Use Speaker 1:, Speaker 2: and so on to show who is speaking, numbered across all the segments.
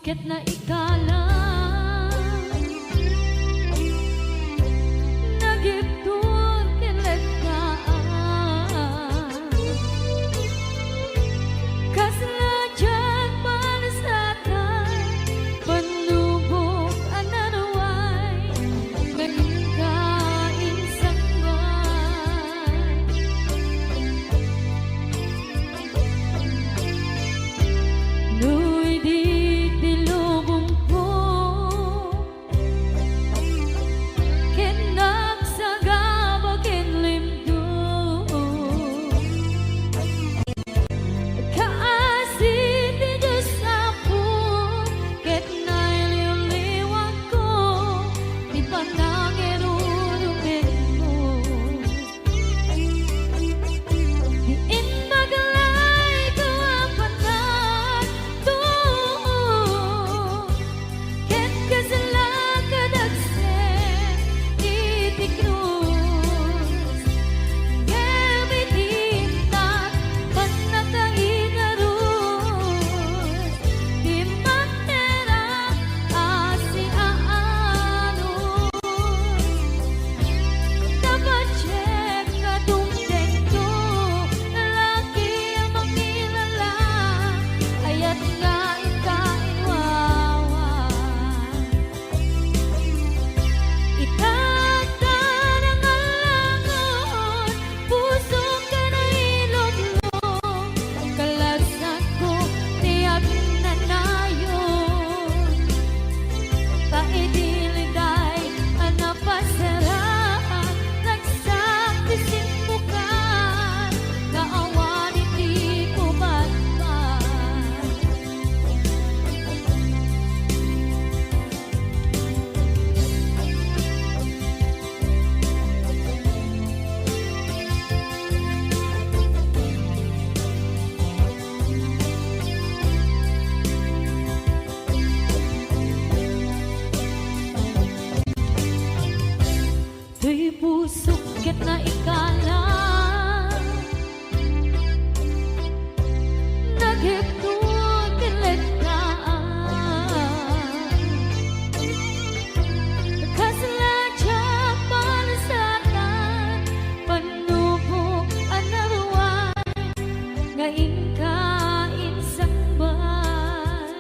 Speaker 1: suket na ikalang nagiptur kiletaan kaslajag malasatan panubok anaraway nagkain sanggay nuy di tilubong ko ken nagsagaba ken limdo kaasi ti Diyos ako ket nailiwliwag ko di panangirurumin mo diin magalay ko apatan to ket kasalakad agsen iti krus gamitintat panataidarus di matera asi aanos napachek kadungdeng to lalaki ang mangilala ayat nga ikainwawan itatang alangon puso ka na ilog-log kalasag ko tiyak na nayon taidiliday anapasaraan nagsaktisin mo ka naawan iti kumatman tuy pusok ket na ikalang nagiptur kiletaan kaslajag malasatan panubok anaraway nga inkain sangbay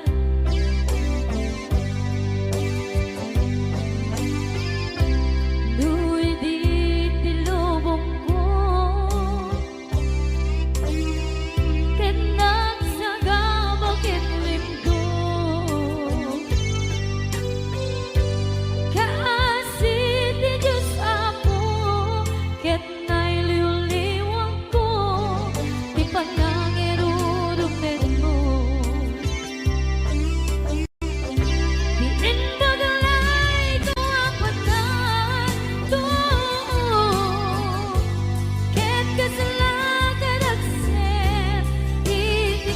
Speaker 1: nuy di tilubong ko ken nagsagaba ken limdo kaasi ti Diyos ako ket nailiwliwag ko di panangirurumin mo diin magalay ko apatan to ket kasalakad agsen iti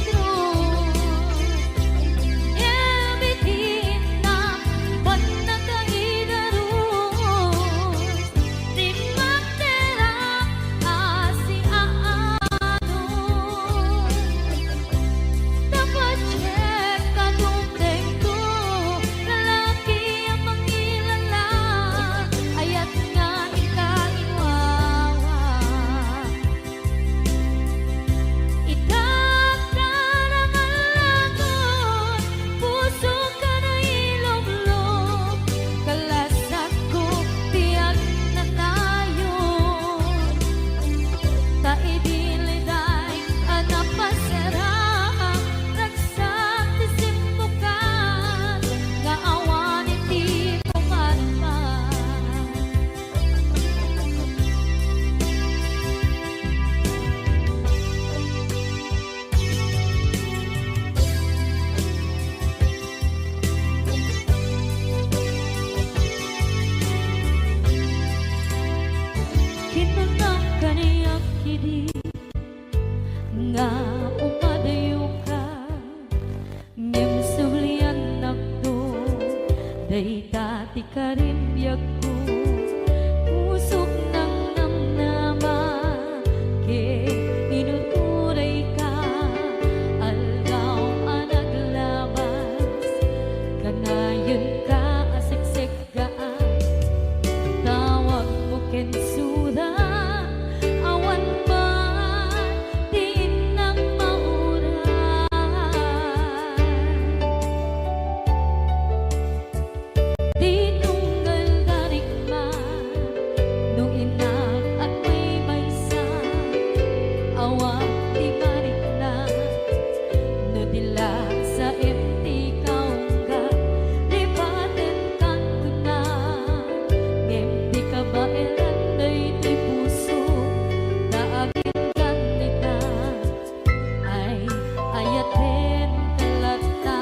Speaker 1: krus gamitin na panataidarus di matera asi aanos napachek kadungdeng to lalaki ang mangilala ayat nga ikainwawan itatang alangon puso ka na ilog-log kalasag ko tiyak na nayon taidiliday anapasaraan nagsaktisim mo ka nga awan iti kumatman kinunang kaniyak kidi nga upadayo ka ngem sublian nakdo dayta ti karimbiag ko pusok ng namnama ke inuturay ka algaw anaglaban dila sa empty kaungga lipaten kan kuna empty ka ba eranday ti puso naagin kan nita ay ayaten kalata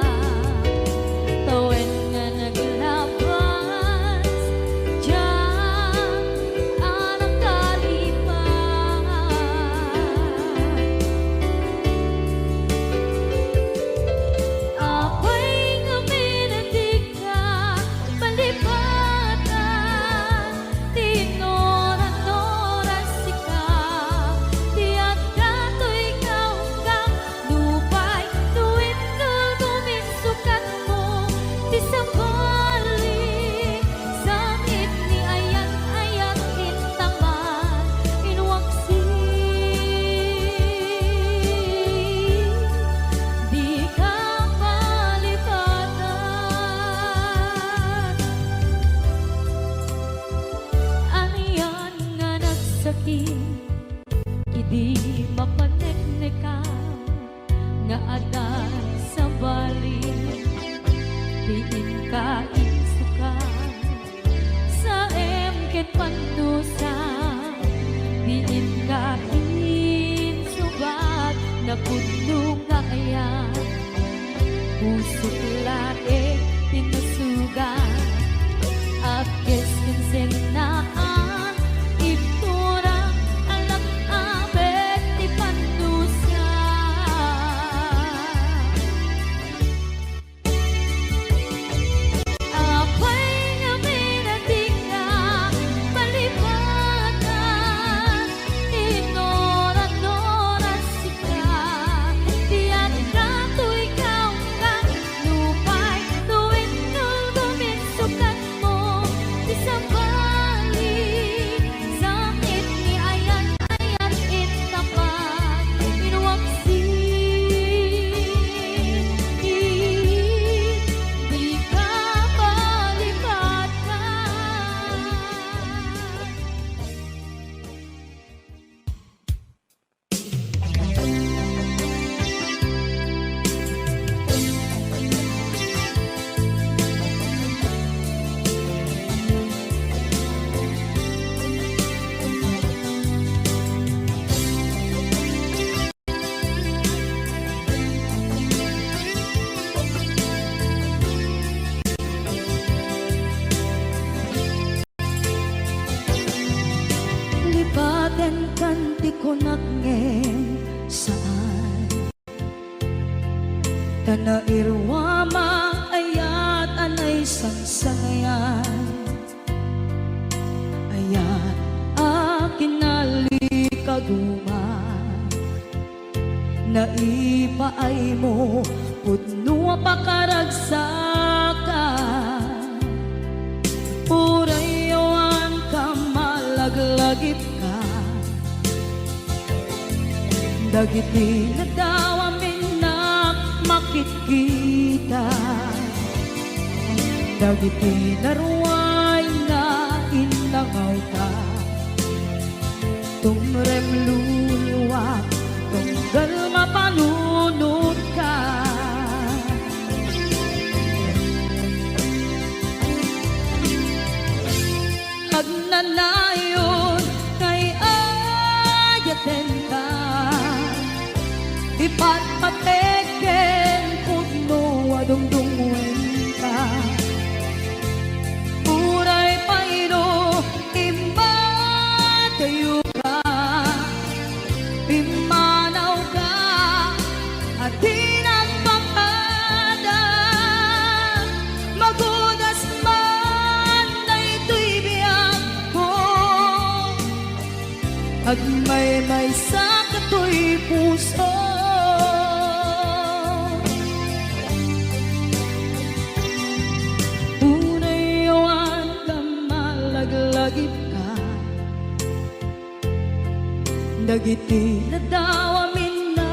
Speaker 1: tawen nga naglabas diyan anang kalipan apay nga minatig ka palipatan tinoran-noran sika tiyak dato'y kaunggang lupay tuwid ka guminsukat mo di sa balik sakit ni ayan-ayan intaman inwaksi di ka palipatan aniyan nga nagsakit idi mapanekneka nga adan sa balik diin ka insuka sa emket pandusa diin ka insubat na puno nga ayan pusok lae tinusugan akes kinsenaan itura alam abet ti pandusa apay nga minatig ka palipatan tinoran-noran sika tiyan dato'y kaunggang lupay tuwid ka guminsukat mo di sa balik sakit ni ayan-ayan intapan inwaksi di ka palipatan lipaten kan ti kunak ngem saan tana irwama ayat anay sangsangayan ayat akin nalikaguma naipaay mo pudno pakaragsakan urayawan ka malaglagip ka dagiti na daw amin na makikita dagiti naruay na inangaw ka tumrem luluwa tunggal mapanunod ka agnanayon kay ayaten ka ipatpateken pudno adungdungwen ka uray payro imatayo ka imanaw ka at tinagpapada magudas man na ito'y biyag ko agmay-may sa kato'y puso unayawan ka malaglagip ka dagiti na daw amin na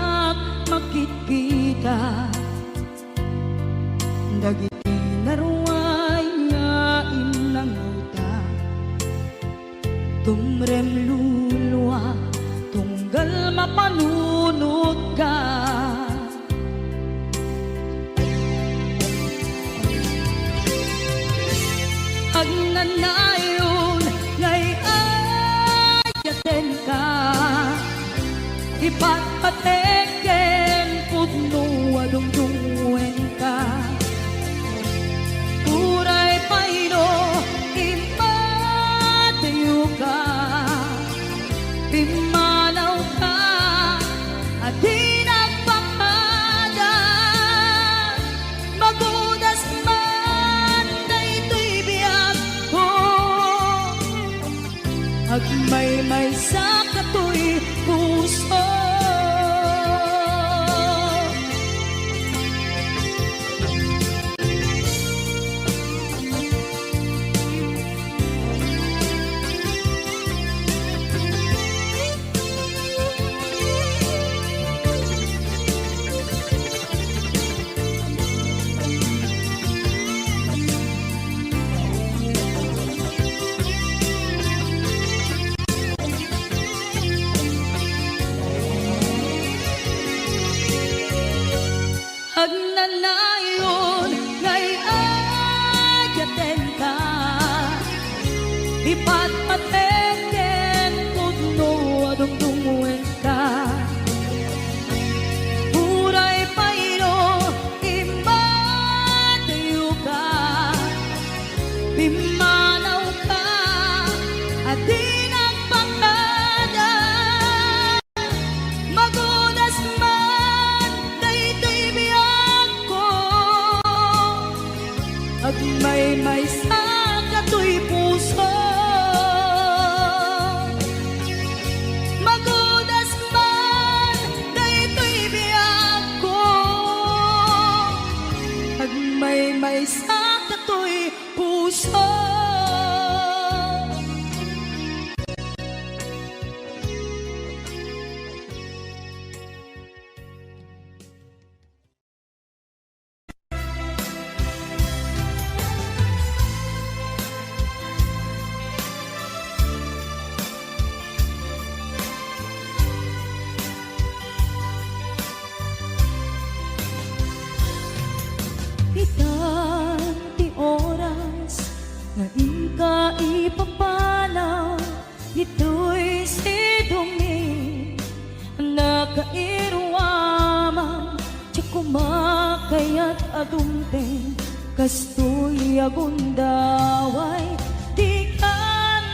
Speaker 1: makikita dagiti naruay nga inangaw ta tumrem luluwa tunggal mapanunod ka Hagnanayon ngay ayaten ka ipatpateken pudno adungdungen ka uray payno imatayo ka pimanaw ka at di nagpakada magudas man daytoy biyag ko agmay-may sa katoy puso. Hagnanayon ngay ayaten ka ipatpateken pudno adungdungen ka uray payno imatayo ka pimanaw ka at di nagpakada magunas man daytoy biyag ko agmay-may sa katoy puso magudas man daytoy biyag ko agmay-may sa katoy puso. Itan ti oras na inka ipapanaw nito'y si Dumi nakairwamang tiyak kumakayat adumteng kastoy agundaway di ka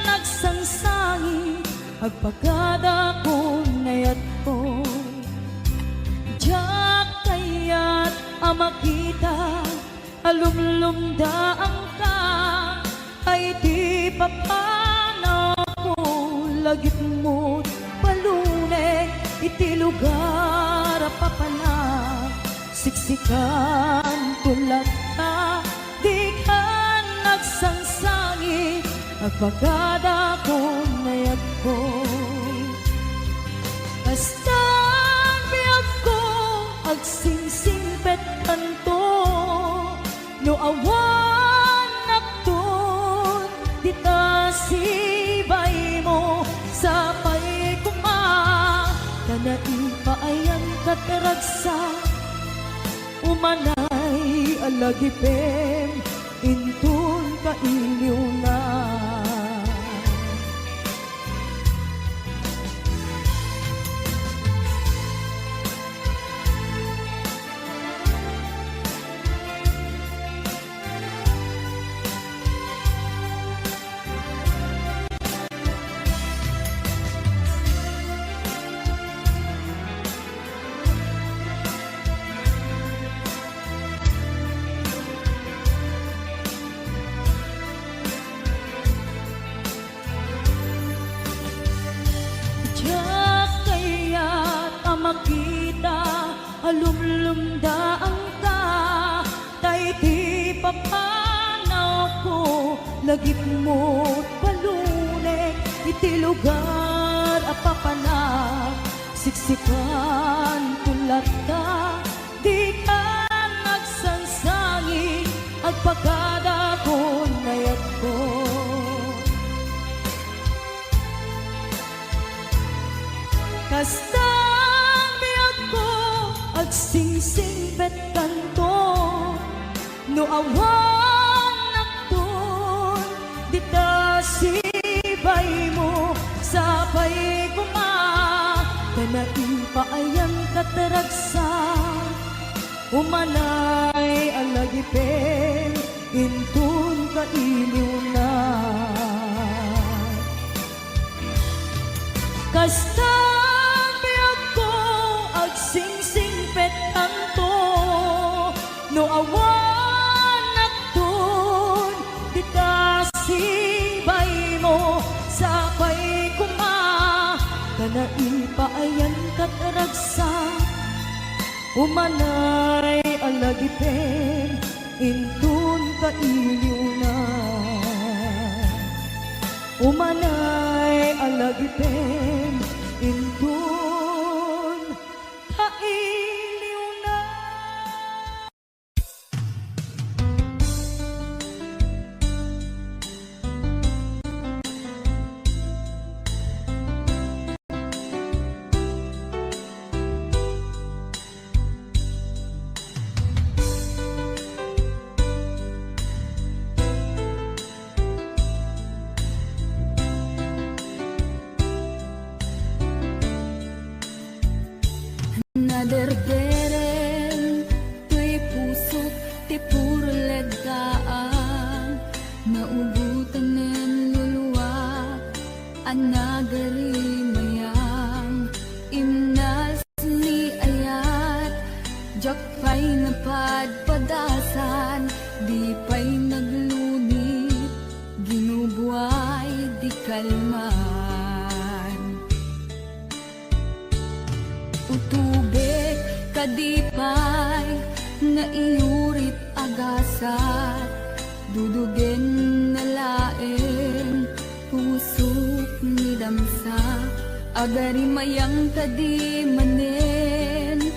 Speaker 1: nagsangsangi agpagada ko nayat ko diyak kayat amakita alumlumdaan ka ay di papanaw ko lagit mo't palune iti lugar papanak siksikan tulad ka di ka nagsangsangi agpagada ko nayag ko basta biyag ko agsingsingpet kanto no awan nakton dita sibay mo sa pay kuma kana ipaayan kataragsa umanay alagipem intun kailiw na makita alumlumdaan ka tay di papanaw ko lagip mo't palunek iti lugar apapanak siksikan tulad ka di ka nagsansangi agpagada ko nayat ko kasta agsingsingpet kanto no awan nakton paayan kataragsa, umanay alagipen, intun ka iliw na. Kasta biyag ko agsingsing petanto, no awan naktun, di kasibay mo sa pay kuma, kana ipaayan kataragsa, umanay alagipen, intun ka iliw na. Umanay alagipen, intun ka iliw na.
Speaker 2: Naderberen, tuy pusok, ti puro legaan, naubutan nen luluwa, anagari mayang, imnas ni ayat, jak pa'y napadpadasan, di pa'y naglunit, ginubuay di kalman. Utubek kadipay na iurit agasat, dudugen na laeng pusok ni damsa, agari mayang kadi manen,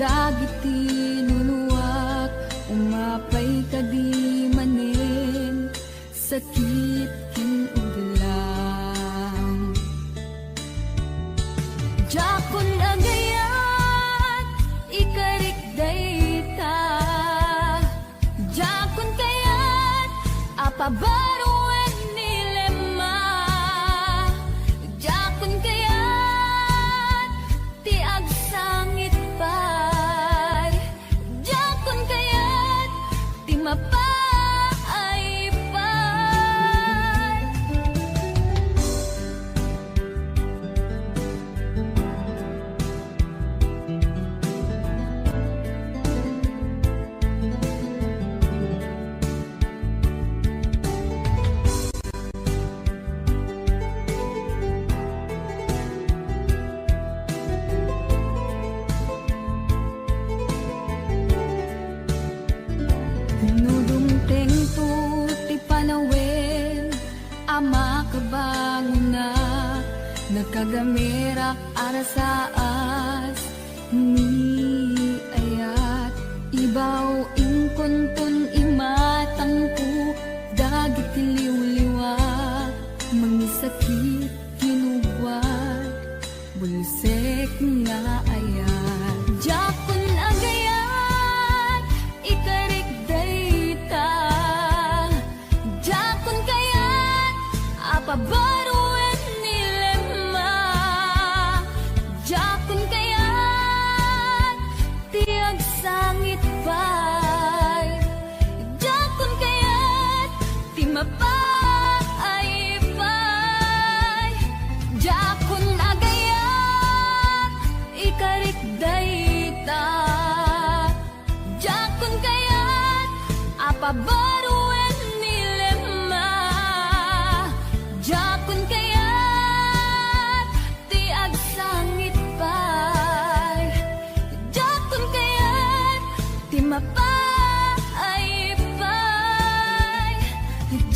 Speaker 2: dagiti nuluwak, umapay kadi manen, sakit kin uglang. Jakon agayat, ikarik dayta, jakon kayat, apabaruan nilema, jakon kayat, ti agsangit pay, jakon kayat, ti mapay pay. Nudumteng po ti panawen, ama kabangon na, nagkagamirak arasaas, ni ayat, ibaw ingkontun imatang po, dagit liw-liwa, mangisakit kinubwat, bulsek nga ayat. Jakon agayat, ikarik dayta, jakon kayat, apabaruan nilema, jakon kayat, tiag sangit pay, jakon kayat, ti mapay pay, jakon agayat, ikarik dayta, jakon kayat, apabaruan nilema, jakon kayat, ti agsangit pay, jakon kayat, ti mapay pay,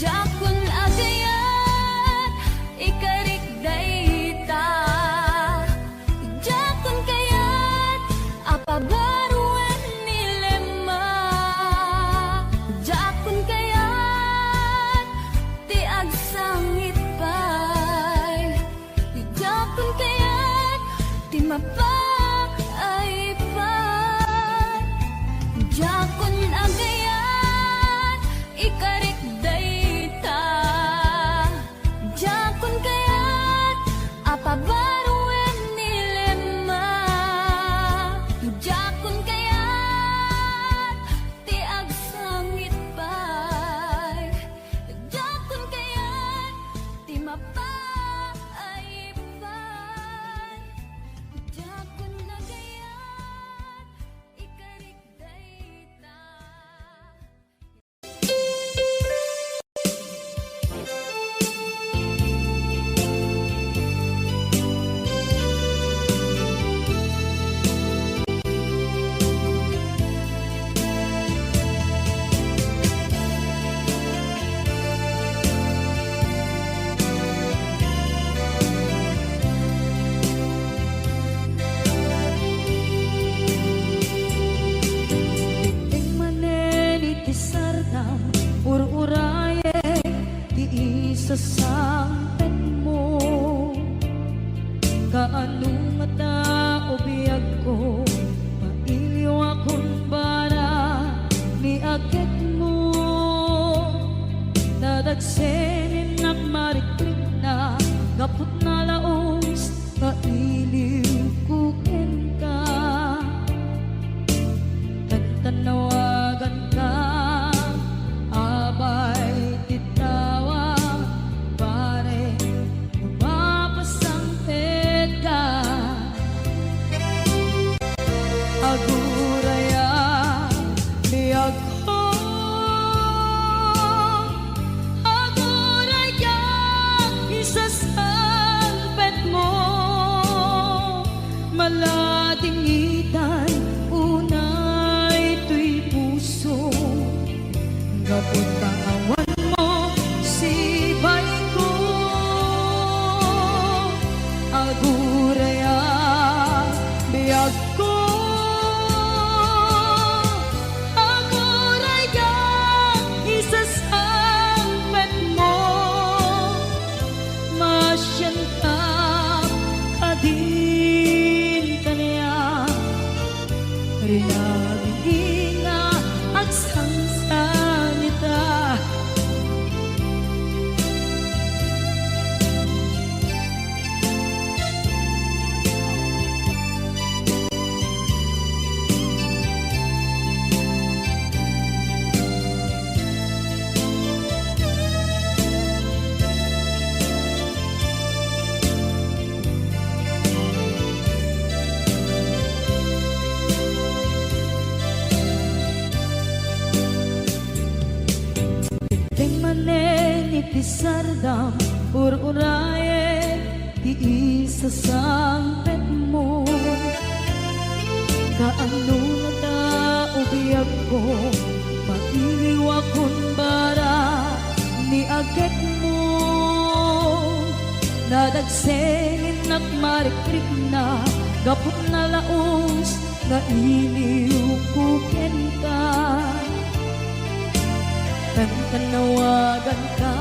Speaker 2: jakon agayat, ikarik dayta, jakon kayat, apabaruan nilema, jakon kayat, ti agsangit pay, jakon kayat, ti mapay pay, jakon agayat, ikarik dayta, jakon kayat, apabaruan nilema,
Speaker 1: tanawagan ka, abay titawa, pare mapasampit ka. Aguraya biyag ko, aguraya isasalpet mo, maladingitan unay tuy puso, kapuntawan mo sibay ko. Aguraya biyag ko, aguraya isasalpet mo, masyanta kadin kaniya, rinabing nga agsangsangita. Ting manen iti sardam ururaye ti isasampet mo, kaano na ta ubiyag ko, mailiwa kun bara ni aget mo, nadagsengin nak marikrip na gapot na laos nga iliw kuken ka. Tanawagan ka,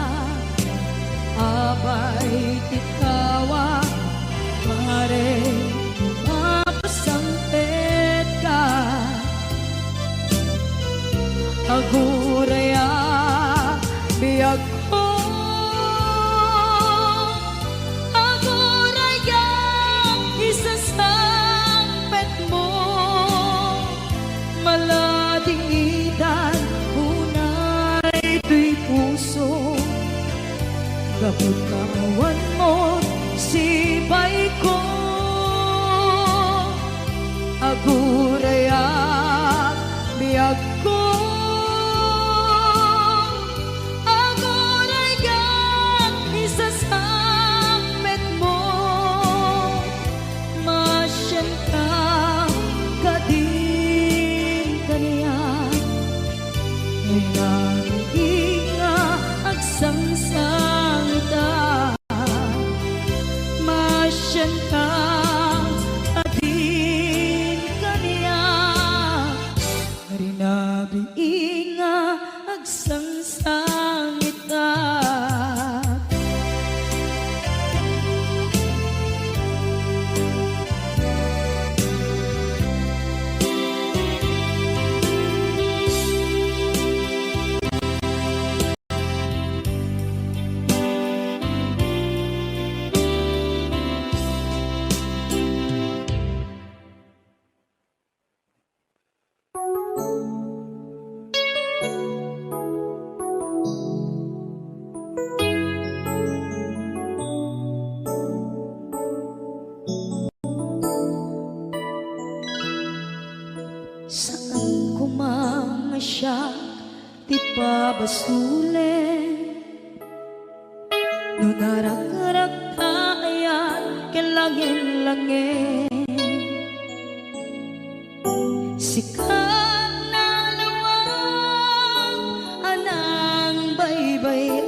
Speaker 1: abay titawa, pare mapasampit ka. Aguraya biyag ko, aguraya isasampet mo, maladingitan tuy puso, kapag kawan mo sibay ko. Aguraya biyag ko, aguraya isasampet mo, masyanta kadin kaniya, agsangsangita, masyanta adin kaniya, rinabiin nga agsangsangita. Saan ko mamasya ti pabasulen, no narak-arak tayan kelangin-langin, sikat na lawang anang baybayan,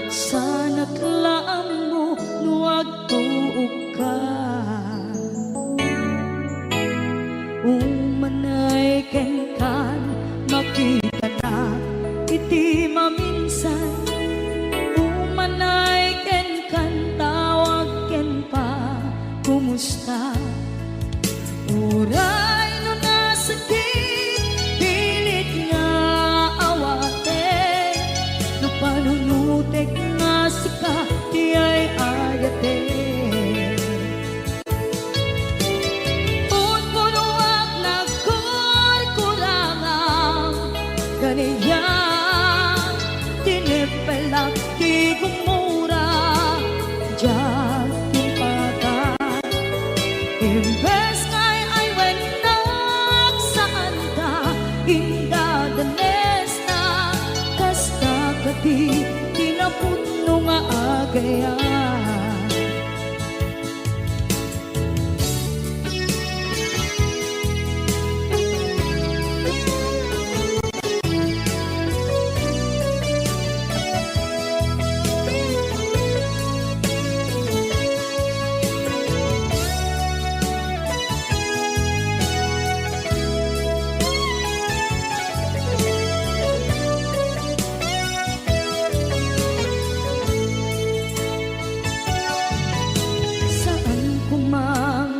Speaker 1: sana tlaang mo nuwag tuog ka. Umanay ken kan makita na iti maminsan, umanay ken kan tawag ken pa kumusta. Uray no nasakit pilit nga awate, no panunutek nga sika di ay ayate. Unpunuak na kaniya tinipelak di gumura diyan timpagan imbes ngay ay wenak saan ka indadanes na kasta kati tinapuno nga agayan.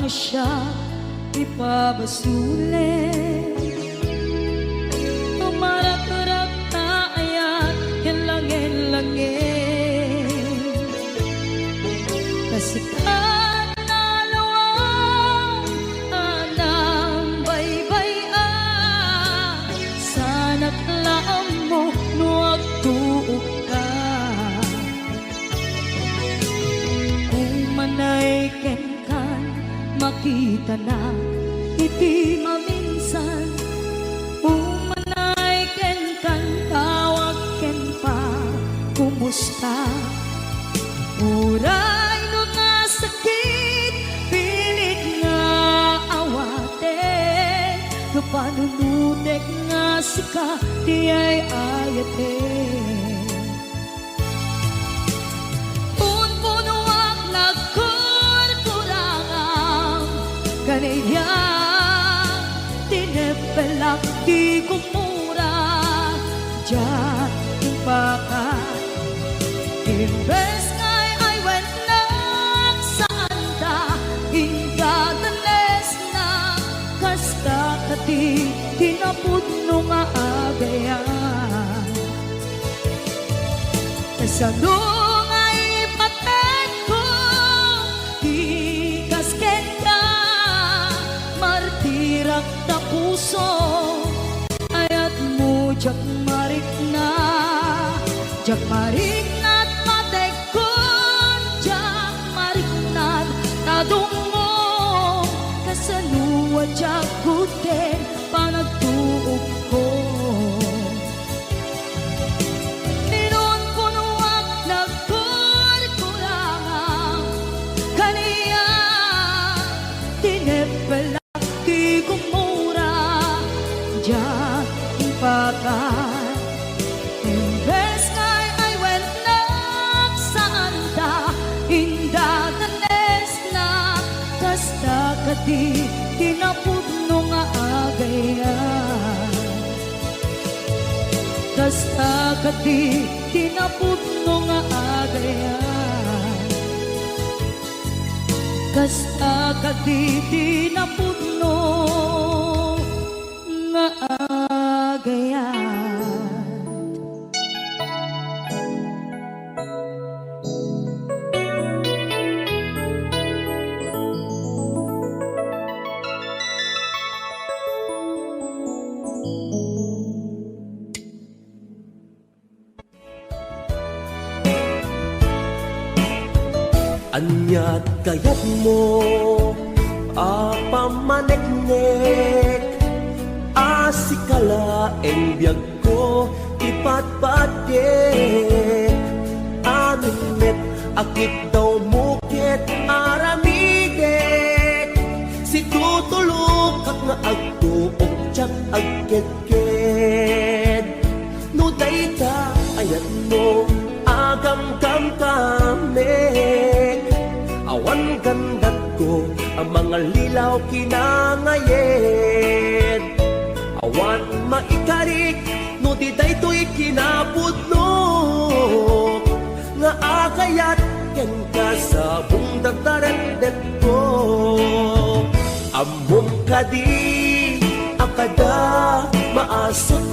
Speaker 1: Siya ipabasuli tumarak-tarak na ayat hilangin-langin kasikat na lawang anang baybayan sana't laam mo nuwag tuog ka kung manay makita na iti maminsan umanay ken kan tawag ken pa kumusta uray no nga sakit pilit nga awate no panunudek nga sika di ay ayate kaniya tinipelak di kumura diyan timpakan imbes ngay ay wenak saan ta indadanes na kasta kati tinapudno nga agayan kasano ngay paten ko di kasken ka martirak na puso ayat mo jak marik na at matekon jak marik na tadungo kasanuwa jak kuten panagtuog ko ninon kunuak nagkurkurangan kaniya tinepela diyan impakan imbes ngay ay wenak saan ta indadanes na kasta kati tinapudno nga agayan kasta kati tinapudno nga agayan kasta kati tinapudno nga agayan.
Speaker 3: Anyat kayat mo apamaneknek asikala en biyag ko ipatpatek aminet akit daw mukit aramidek si tutulog at nga agtuok tsak agketket no dayta ayat mo agam kam kamek awan gandat ko ang mga lilaw kinangayet awan maikarik no di daytoy kinapudno nga akayat ken ka sa bungdatarendet ko amom kadi akada maasot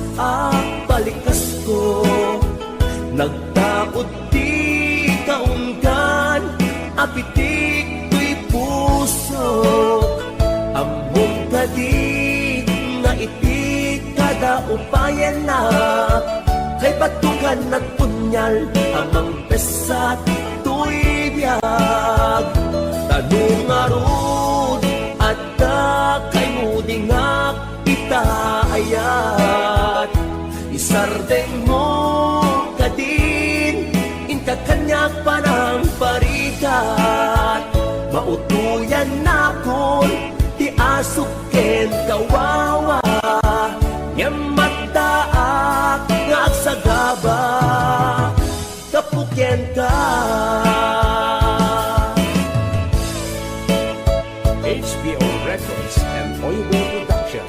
Speaker 3: balikas ko nagtakot di kaunggan apitik to'y puso amom kadi nga iti kada kaupayan na kay batukan at punyal amang pesat tuy biyag tanong arud at kay mudingak itaayat isardeng mo kadin inka kanyak panang parikat mautuyan na kon ti asuken kawawa mataak nga agsagaba kapukyan ka
Speaker 4: HBO Records and Oilwell Production.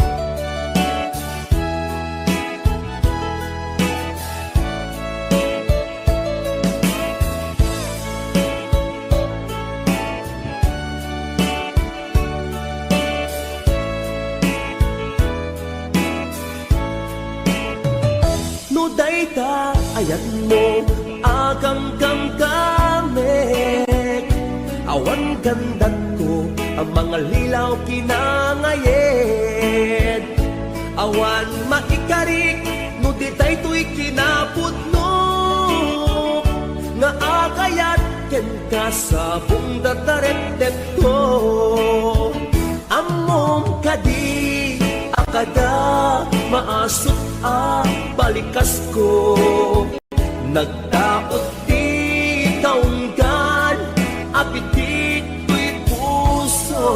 Speaker 3: Nuday ka ayat mo agang gamgamit awan gandat ko ang mga lilaw kinangayed awan maikarik no ditay to'y kinapudno nga agayat ken ka sa bungdataret ko amom kadi akada maasot balikas ko nagdaot di taunggan apitit ko'y puso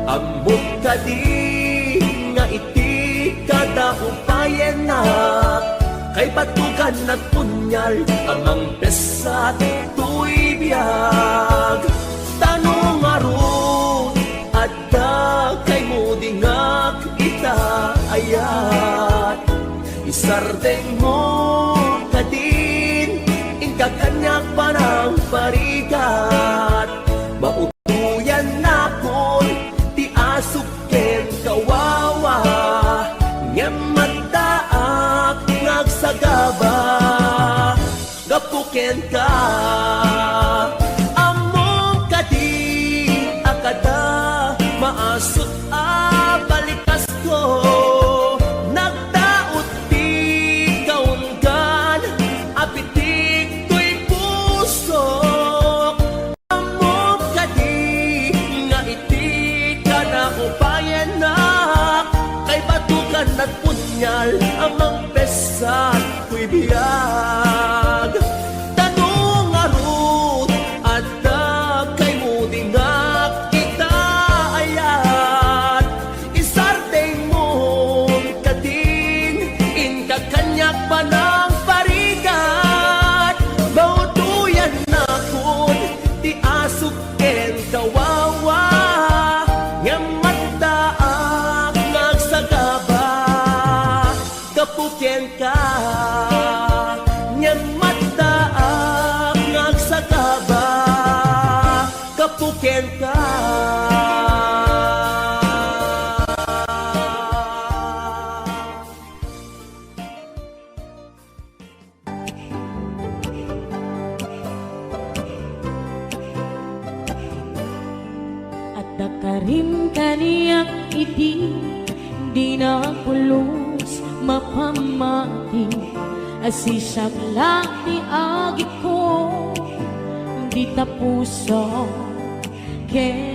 Speaker 3: amot ka di nga iti kada upayan na kay batukan at punyal amang pesat tuy biyag tanong arun at kay mudingak itaayat isardeng mo kadin inka kanyak panang parikat mautuyan na kon ti asuken kawawa nga mataak ngagsagaba gapuken ka among kadin akada maasot balikas ko at punyal amang pesat ko'y biyag tanong arut at kay mudingak itaayat isardeng mong kadin inka kanyak panang parigat mautuyan na kun ti asuken kawawa nga mataak nagsagaba kapukyan ka nyan mataak nagsagaba kapukyan ka
Speaker 1: At nakarim kaniyak iti di na pulos mapamati asisak lang ti agi ko di tapuso kenaya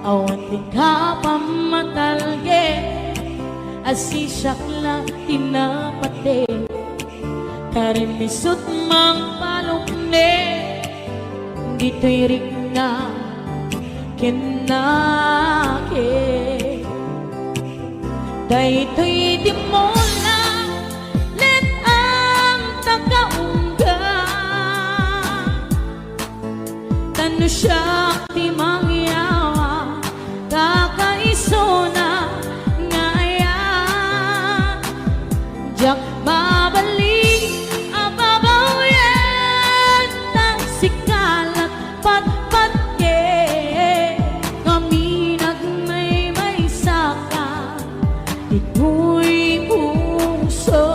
Speaker 1: awan ti kapamatalge asisak lang tinapate karimisut mang palukne dito'y rigna kenake daytoy di mo lang let ang takaungga tanu siya ti mangyawa kakaiso na ngaya jak babalik ababaw yan tang sikalat patpat kami nagmay saka ito'y puso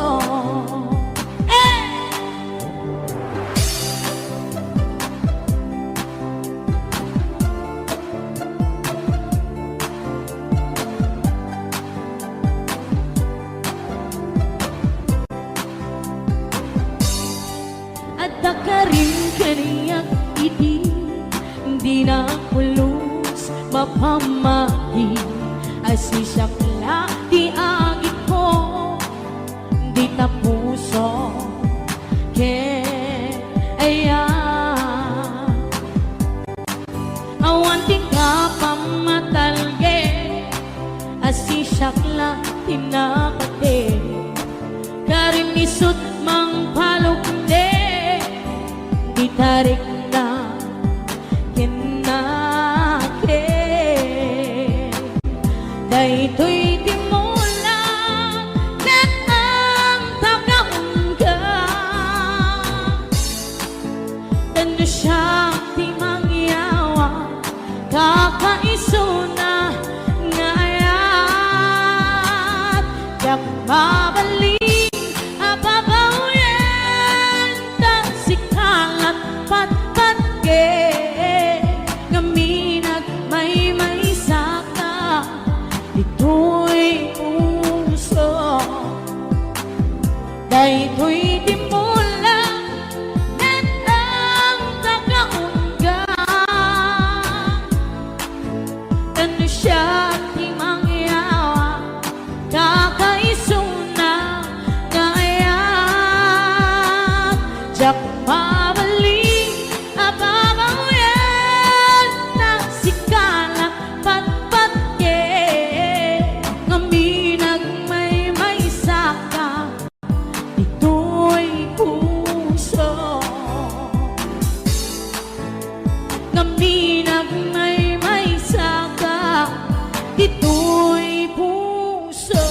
Speaker 1: mamahi asisakla di agit ko di tapuso ke aya awan tingka pamatalge asisakla tinakate karimisut mang palukde ditarik na kinake daytoy di mo lang net ang tagaungga tanda siya di mangyawa kakaisuna ngayat yak babalik daytoy di mo lang net ang tagaungga tanda siya di mangyawa kakaisuna ngayat jak pabalik ababawian na sikalat patpatke ngaminag may saka dito'y puso ngaminag may saka dito'y puso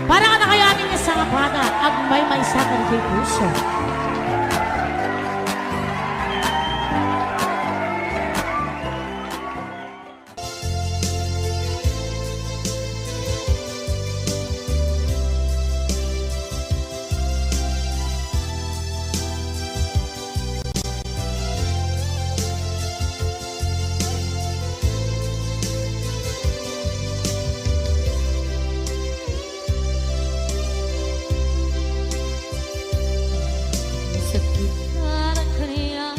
Speaker 1: para ka na kaya aming isang bata ag may saka dito'y puso. Sakit parang kaya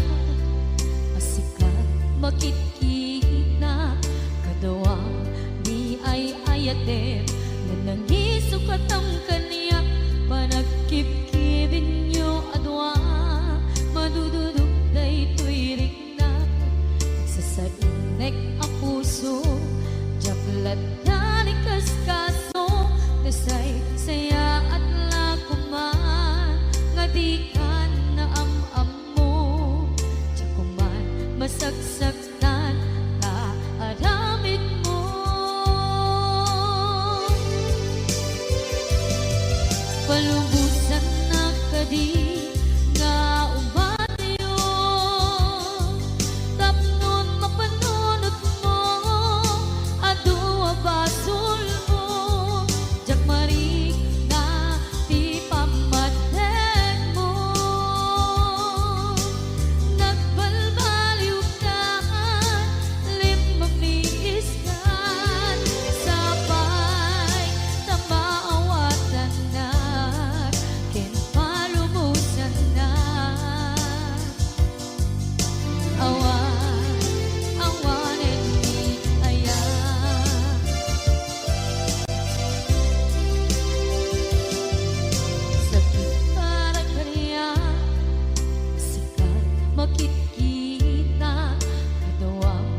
Speaker 1: asikat makikita kadawa di ay ayatem nanangisok at ang kaniya panagkipkibin nyo adwa madududog daytoy rikna sasainnek ang puso jaklat na ni kaskaso nasay saya at lakuman ngadikan na am mo jakuman masagsaktan ta adamit mo palubusan na kadi nga umatayo tapnon mapanunot mo adua basul mo jakmari na ti pamaten mo nagbalbaliw ka limamiis ka sabay tamaawatan na ken palumusan na awanen ni aya sakit parang kaniya sikat makikita kadawang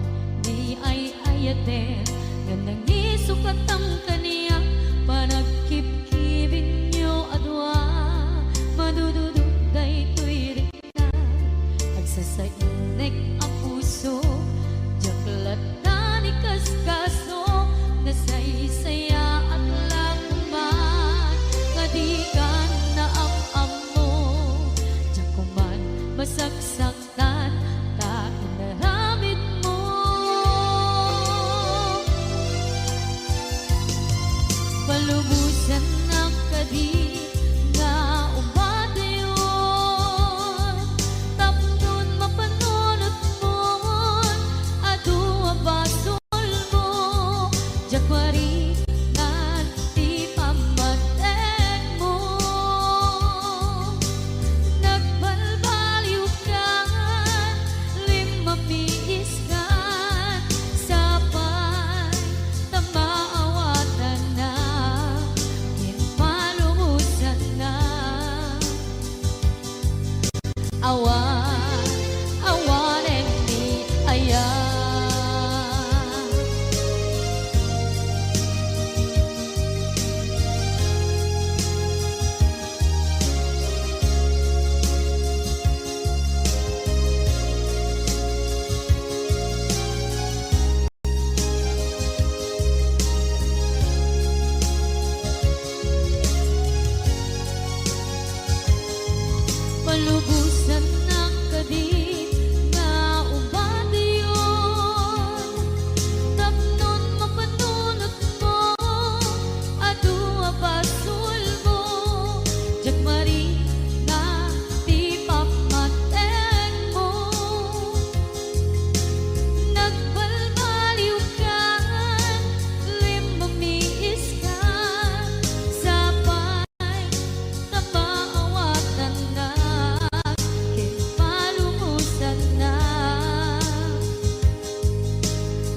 Speaker 1: di ay ayaten nga nangisok at ang kaniya panagkipkibin nyo adwa madududog daytoy rikna agsasainek ang puso jaklat na ni kaskaso nasaysaya at lakuman ngadikan na am mo jakuman masagsaktan ta inaramid mo palubusan na kadi nga umatayon tapnon mapanunot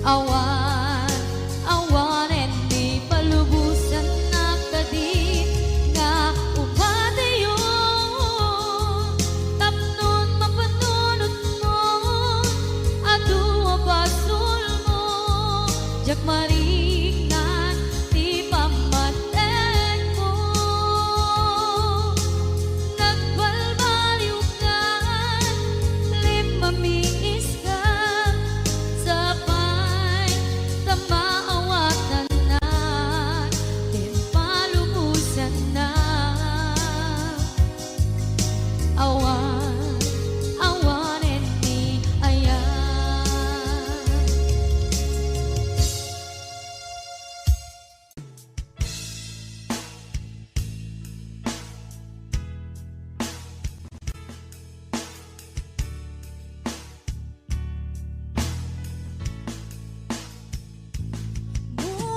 Speaker 1: Awan, awanen di palubusan na kadi nga upadayon. Tapnon mapanunot mo, adu abasul mo, jak marignan di pamaten mo. Nagbalbaliukan, limamiis ka, sabay tamaawatan na, di palubusan na. Awan, awanen ni ayan.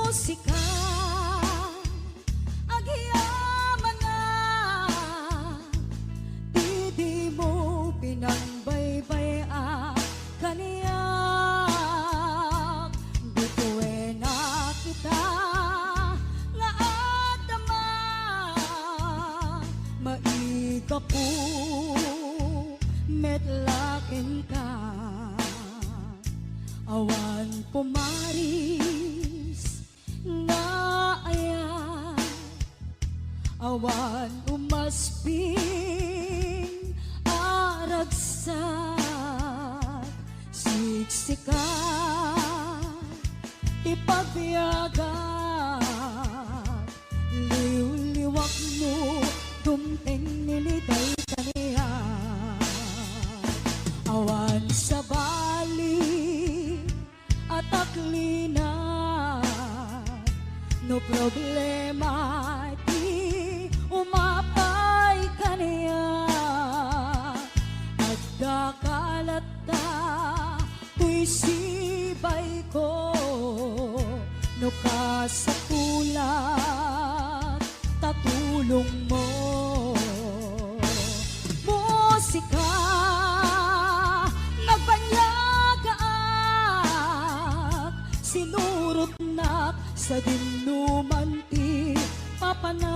Speaker 2: Musika agyaman na di mo pinangbaybay kaniyak bituin na kita nga adama maika po metlakin ka awan pumaris nga ayan awan umasping aragsak siksika ipagbiyagan liw-liwak mo dumting niliday kaniya awan sa bali at aklina no problema di umapay kaniya at dakalata tuisibay ko no kasatulat tatulong mo musika nagbanyagaan sinurot na sa dinumanti papanak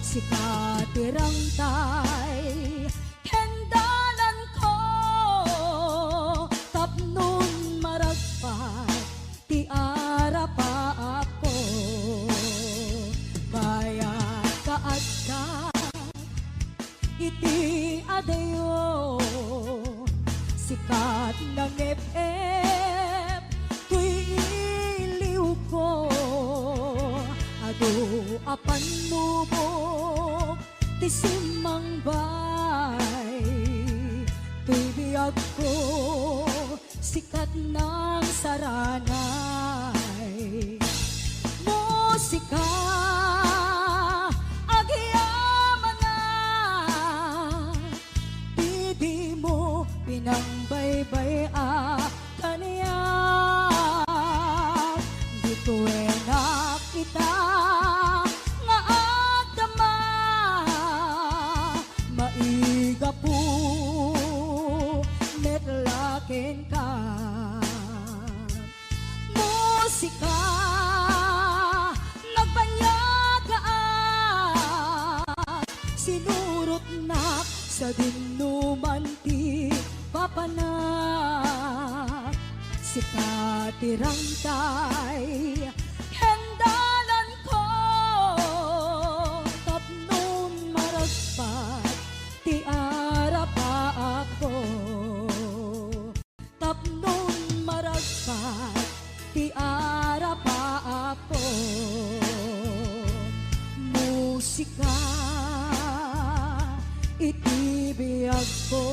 Speaker 2: si katirang tay kendalan ko tapnon maragpat ti ara pa ako bayat kaat ka iti adayo sikat ng FF tuy iliw ko ado apan mo ti simang bay tuy biyag ko sikat ng saranay musika agyaman na di mo pinangbaybay kaniyak dito na kita nga adama maiga po metlaken ka musika nagbanyagaan sinurot na sa dinumanti papanak si katirang tay hendalan ko tapnon maragpat ti ara pa ako tapnon maragpat ti ara pa ako musika itibiyag ko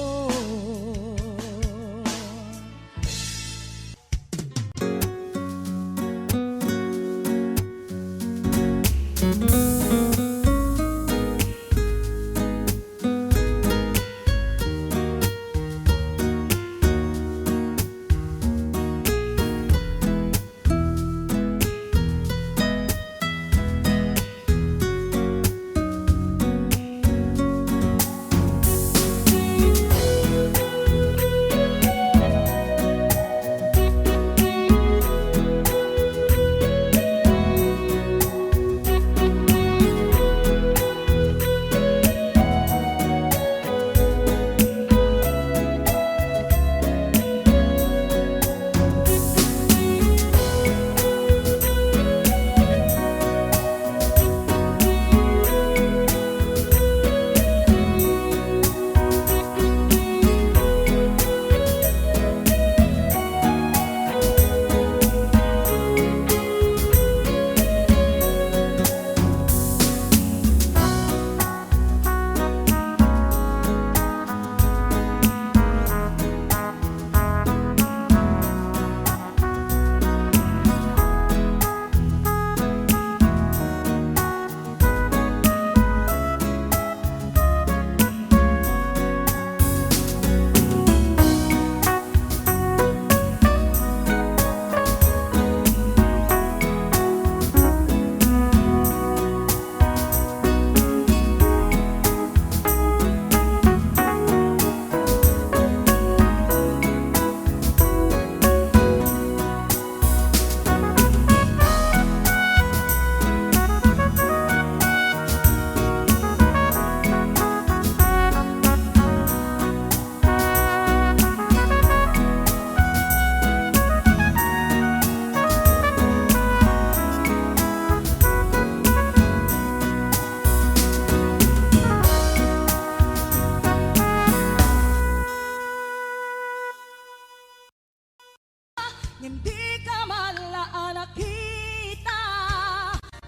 Speaker 2: hindi ka malaan nakita.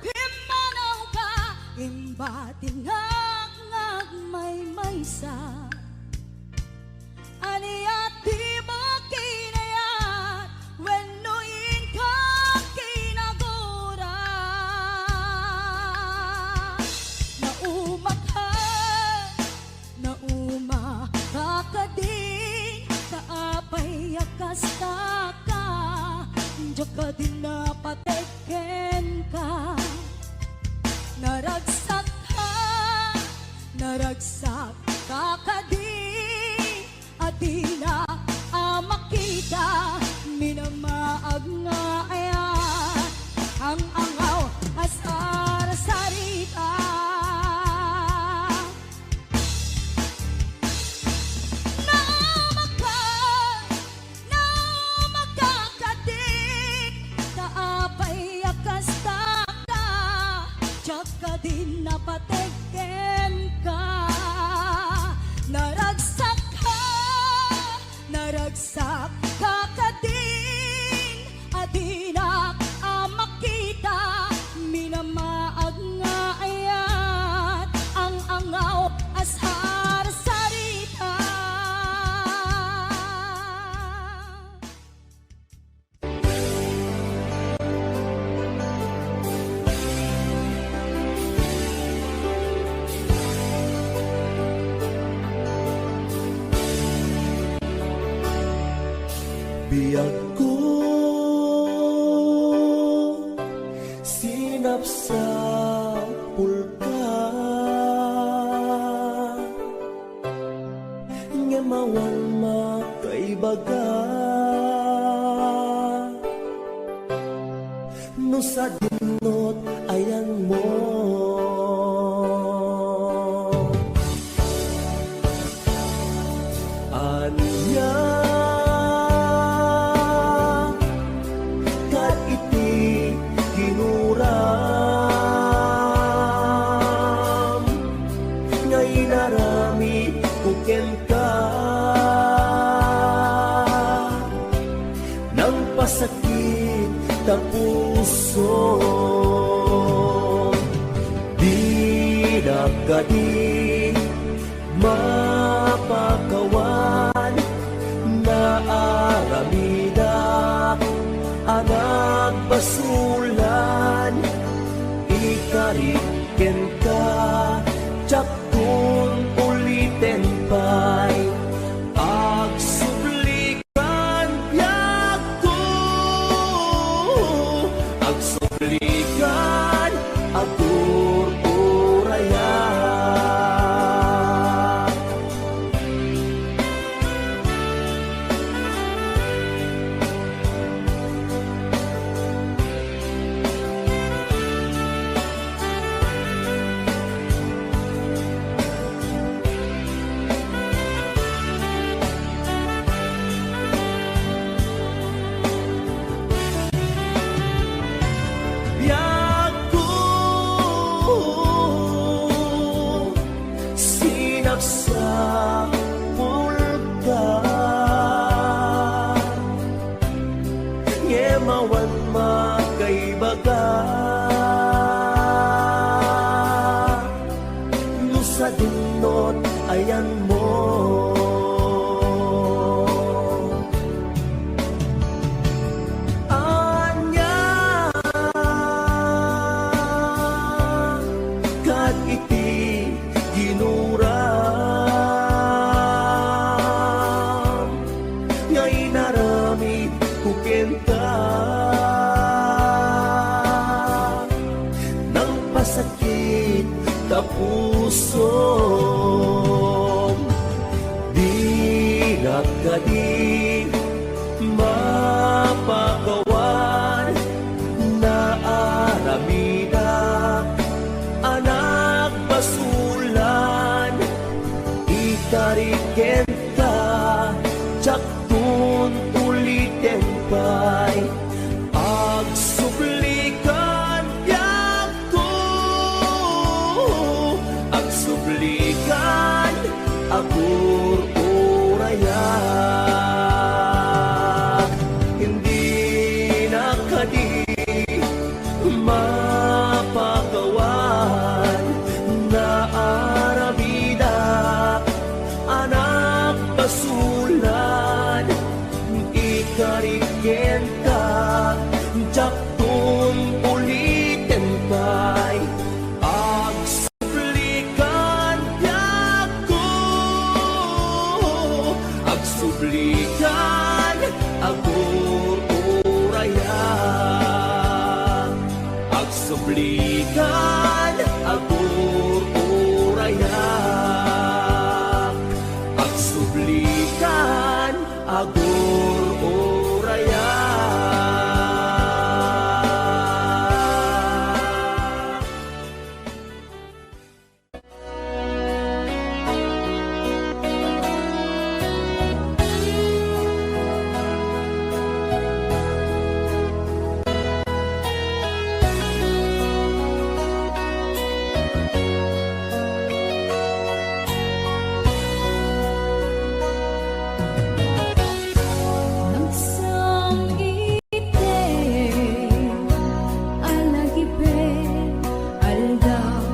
Speaker 2: Himanaw ka, imbatinag ngagmay maysa. Aniya di ba kinayat, wenuin ka kinagura. Nauma ka din, kaapay yakas ka, diyak ka din napateken ka. Naragsak ka din, at di na makita, minamaag nga ayan, ang angaw asar sarita. Din napateken ka, naragsak ka din, at di na makita, minamaag nga ayat, ang angaw ashar sarita.
Speaker 3: Biyag ko sinap sa pulka, ngemawan makaibaga, no sa dinot ayan mo. Anya sakit ta puso, di na kadi mapakawan, na aramida anak basulan, ikariken ka tiyakun ulitin pa'y suplikan atur uraya. Sa pulka, ngemawan makaibaga, no sa dinot ayan mo. Anya kat iti ginura, nang pasakit ta puso, di na kadi mapagawan, na aramida anak basulan, ikariken ka tiyakun ulitin pa'y agsublikan yako, agsublikan agur uraya. Hindi akin ka Jakton ulitin kay Agsublikan ako Agsublikan ako uraya Agsublikan ako uraya Agsublikan agur uraya
Speaker 2: Nagsang ite alagipe aldaw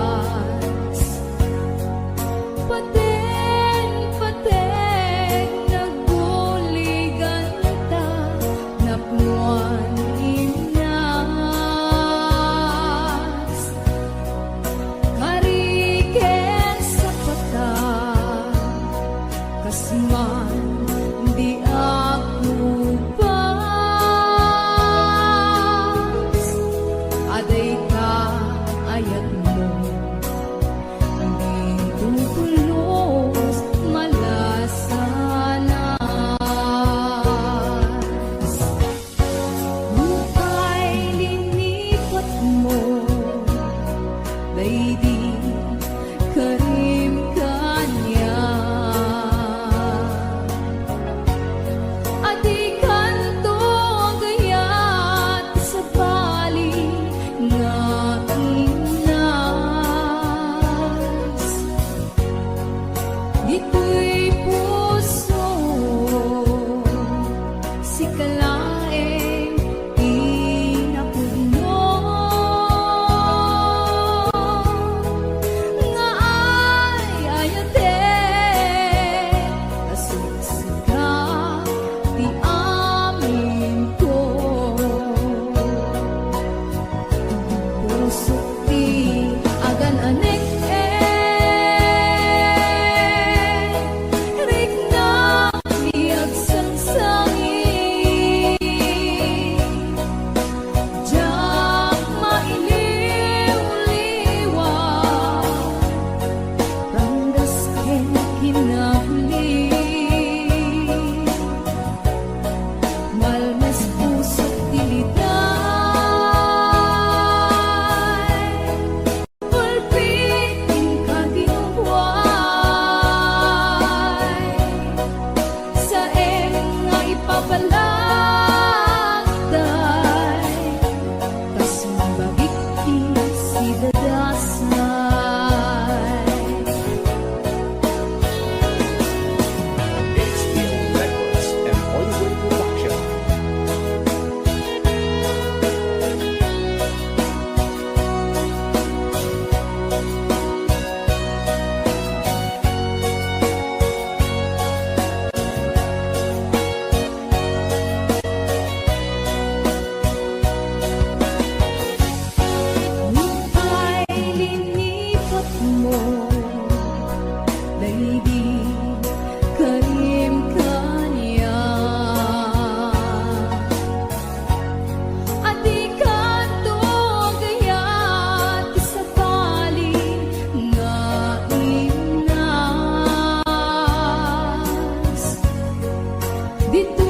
Speaker 2: anaglambas Paten nagbuligan ta napnuan inas Kariken sa pata Kasman di ako pas Aday ka ayat mo Di tutulos malasanas Mukay linipat mo Lady Karim kanya Adi kanto gayat sa bali nga inas Dito'y puso si kalaeng inapuno nga ay ayate kasugsika di amin ko puso ti agan anek rik na iyag sangsangin Diyak mailiw-liwaw Ranggas ken kinahuli Malmes puso't diliday Pulpitin ka ginuway Sa nga ipabalagday Tas mabagikti si dadasay
Speaker 4: HBO Records and Hollywood Production.
Speaker 2: Mukay linipat mo Lady Karim kanya Adi kanto gayat sa bali nga inas Dito